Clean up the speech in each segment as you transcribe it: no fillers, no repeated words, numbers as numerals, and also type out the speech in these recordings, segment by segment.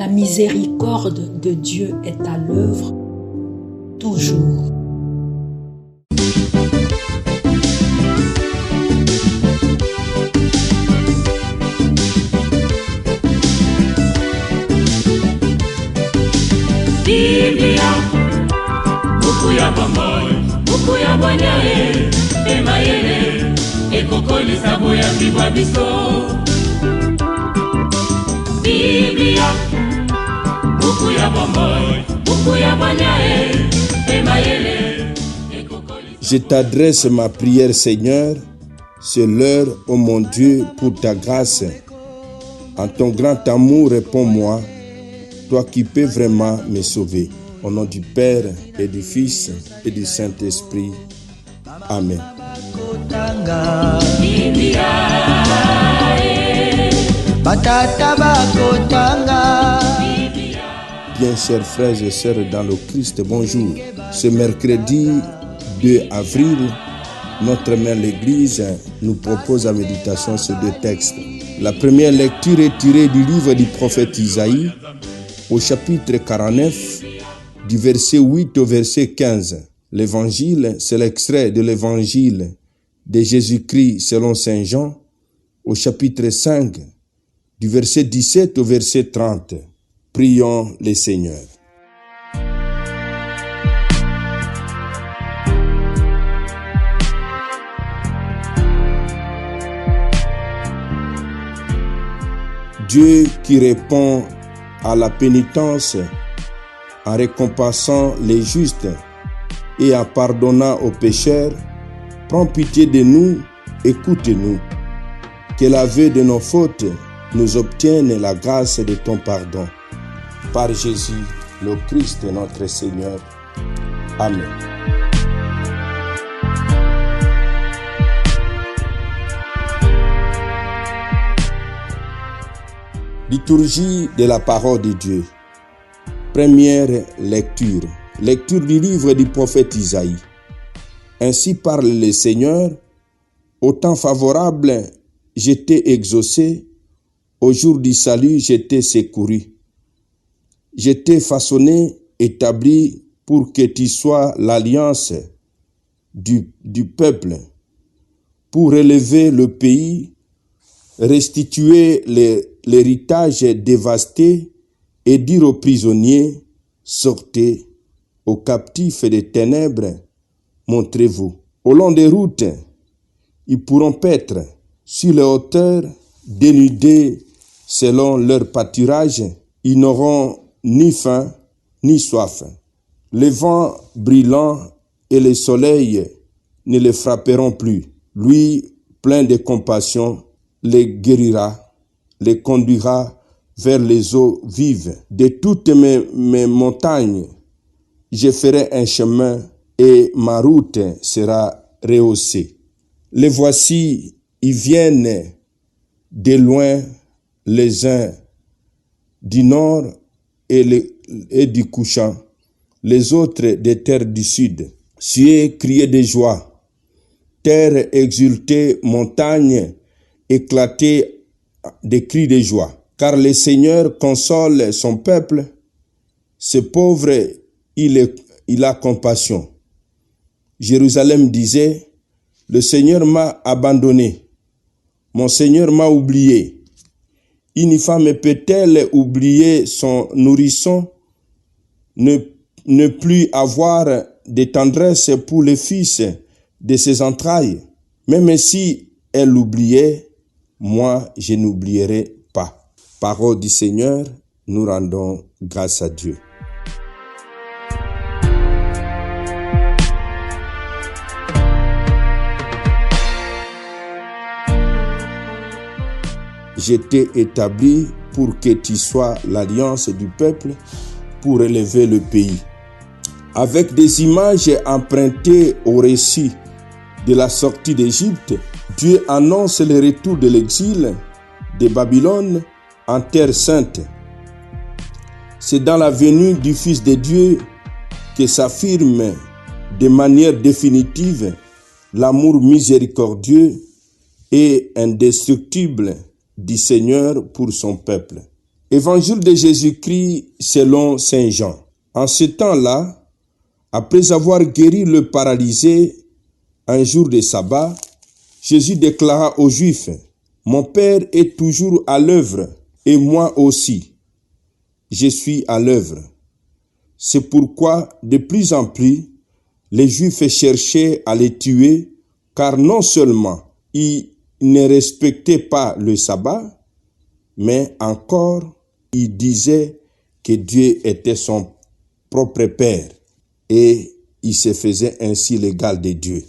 La miséricorde de Dieu est à l'œuvre toujours. Biblia, buku ya bomoi, buku ya bonyae, emayele, ekokolisa boya bibwa biso. Biblia, buku ya bomoi, buku ya bonyae, emayele, ekokolisa. Je t'adresse ma prière, Seigneur. C'est l'heure, ô mon Dieu, pour ta grâce. En ton grand amour, réponds-moi. Toi qui peux vraiment me sauver. Au nom du Père et du Fils et du Saint-Esprit. Amen. Bien, chers frères et sœurs dans le Christ, bonjour. Ce mercredi 2 avril, notre mère l'Église nous propose en méditation ces deux textes. La première lecture est tirée du livre du prophète Isaïe, au chapitre 49, du verset 8 au verset 15. L'évangile, c'est l'extrait de l'évangile de Jésus-Christ selon Saint Jean, au chapitre 5, du verset 17 au verset 30. Prions le Seigneur. Dieu qui répond à la pénitence en récompensant les justes et en pardonnant aux pécheurs, prends pitié de nous, écoute-nous. Que l'aveu de nos fautes nous obtienne la grâce de ton pardon. Par Jésus, le Christ notre Seigneur. Amen. Liturgie de la parole de Dieu. Première lecture. Lecture du livre du prophète Isaïe. Ainsi parle le Seigneur. Au temps favorable, je t'ai exaucé. Au jour du salut, je t'ai secouru. Je t'ai façonné, établi pour que tu sois l'alliance du peuple, pour relever le pays, restituer l'héritage dévasté et dire aux prisonniers, sortez, aux captifs des ténèbres, montrez-vous. Au long des routes, ils pourront paître sur les hauteurs, dénudés selon leur pâturage, ils n'auront ni faim ni soif. Les vents brûlants et le soleil ne les frapperont plus. Lui, plein de compassion, les guérira, les conduira vers les eaux vives. De toutes mes montagnes, je ferai un chemin et ma route sera rehaussée. Les voici, ils viennent de loin les uns du nord et du couchant, les autres des terres du sud. Cieux, criez de joie, terre exultée, montagne éclatée des cris de joie. Car le Seigneur console son peuple, ce pauvre, il a compassion. Jérusalem disait, le Seigneur m'a abandonné, mon Seigneur m'a oublié. Une femme peut-elle oublier son nourrisson, ne plus avoir de tendresse pour le fils de ses entrailles? Même si elle l'oubliait, moi je n'oublierai pas. Parole du Seigneur, nous rendons grâce à Dieu. Je t'ai établi pour que tu sois l'alliance du peuple, pour relever le pays. Avec des images empruntées au récit de la sortie d'Égypte, Dieu annonce le retour de l'exil de Babylone en terre sainte. C'est dans la venue du Fils de Dieu que s'affirme de manière définitive l'amour miséricordieux et indestructible du Seigneur pour son peuple. Évangile de Jésus-Christ selon Saint Jean. En ce temps-là, après avoir guéri le paralysé un jour de sabbat, Jésus déclara aux Juifs, « Mon Père est toujours à l'œuvre, et moi aussi, je suis à l'œuvre. » C'est pourquoi, de plus en plus, les Juifs cherchaient à les tuer, car non seulement ils ne respectaient pas le sabbat, mais encore ils disaient que Dieu était son propre Père et il se faisait ainsi l'égal de Dieu.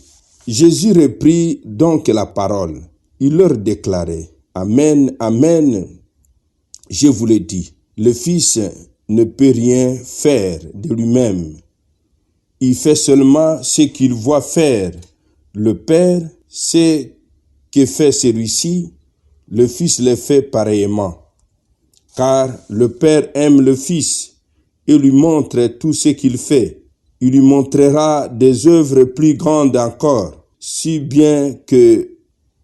Jésus reprit donc la parole. Il leur déclarait, « Amen, amen, je vous le dis, le Fils ne peut rien faire de lui-même. Il fait seulement ce qu'il voit faire le Père, ce que fait celui-ci, le Fils le fait pareillement. Car le Père aime le Fils et lui montre tout ce qu'il fait. Il lui montrera des œuvres plus grandes encore, si bien que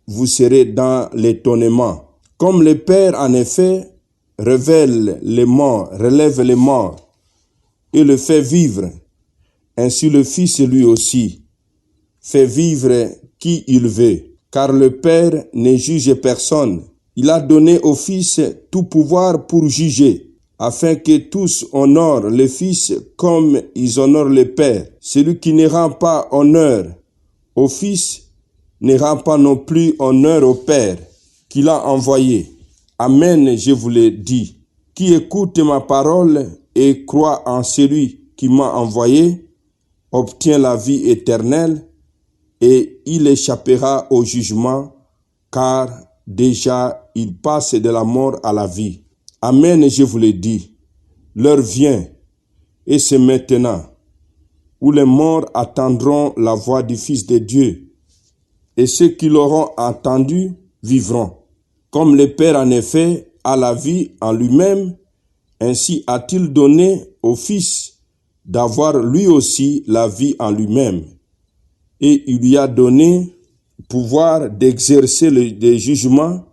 vous serez dans l'étonnement. Comme le Père, en effet, relève les morts et le fait vivre, ainsi le Fils lui aussi fait vivre qui il veut. Car le Père ne juge personne. Il a donné au Fils tout pouvoir pour juger, afin que tous honorent le Fils comme ils honorent le Père. Celui qui ne rend pas honneur au Fils ne rend pas non plus honneur au Père qui l'a envoyé. Amen, je vous le dis. Qui écoute ma parole et croit en celui qui m'a envoyé, obtient la vie éternelle et il échappera au jugement, car déjà il passe de la mort à la vie. Amen, je vous le dis. L'heure vient, et c'est maintenant, où les morts attendront la voix du Fils de Dieu, et ceux qui l'auront entendu vivront. Comme le Père en effet a la vie en lui-même, ainsi a-t-il donné au Fils d'avoir lui aussi la vie en lui-même. Et il lui a donné pouvoir d'exercer le jugement,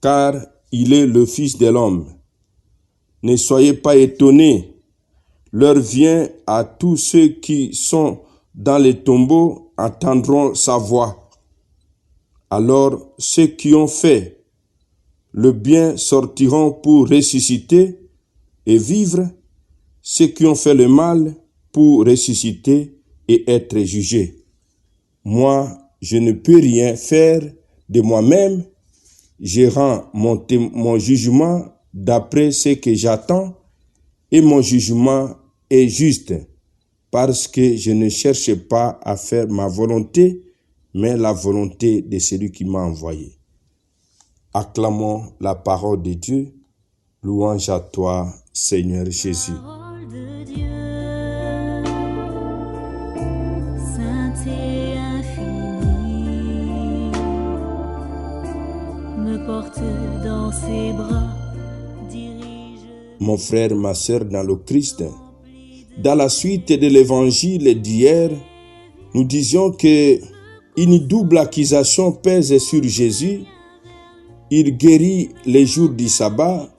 car il est le Fils de l'homme. Ne soyez pas étonnés, l'heure vient à tous ceux qui sont dans les tombeaux entendront sa voix. Alors ceux qui ont fait le bien sortiront pour ressusciter et vivre, ceux qui ont fait le mal pour ressusciter et être jugés. Moi, je ne peux rien faire de moi-même, je rends mon jugement d'après ce que j'attends et mon jugement est juste parce que je ne cherche pas à faire ma volonté, mais la volonté de celui qui m'a envoyé. Acclamons la parole de Dieu. Louange à toi, Seigneur Jésus. Parole de Dieu, sainte et infinie, me porte dans ses bras, dirige. Mon frère, ma sœur dans le Christ, dans la suite de l'évangile d'hier, nous disions que une double accusation pèse sur Jésus. Il guérit les jours du sabbat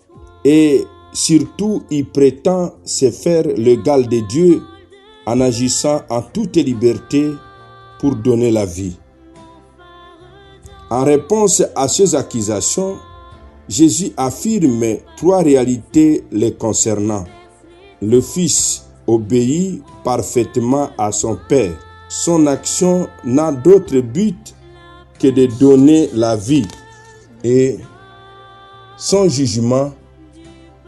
et surtout il prétend se faire l'égal de Dieu en agissant en toute liberté pour donner la vie. En réponse à ces accusations, Jésus affirme trois réalités les concernant. Le Fils obéit parfaitement à son Père. Son action n'a d'autre but que de donner la vie. Et son jugement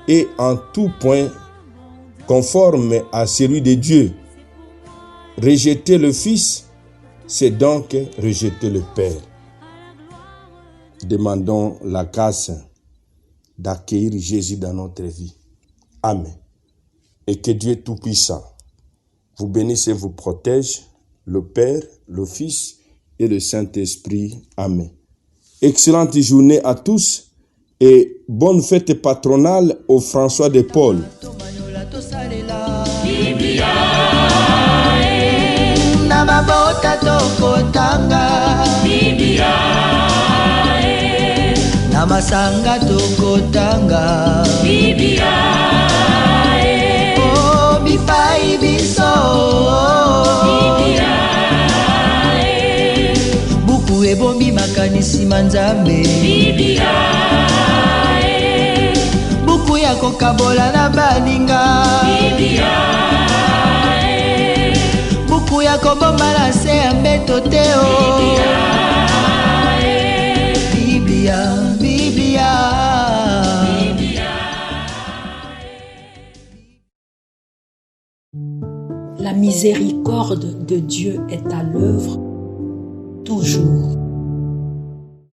est en tout point conforme à celui de Dieu. Rejeter le Fils, c'est donc rejeter le Père. Demandons la grâce d'accueillir Jésus dans notre vie. Amen. Et que Dieu Tout-Puissant vous bénisse et vous protège, le Père, le Fils et le Saint-Esprit. Amen. Excellente journée à tous et bonne fête patronale au François de Paul. na masanga tokotanga Biblia oh bipai biso Biblia buku ebombi makanisi manzambe Biblia buku ya kokabola na baninga Biblia buku ya kobomba na se ya mbeto te o Biblia Biblia La miséricorde de Dieu est à l'œuvre toujours.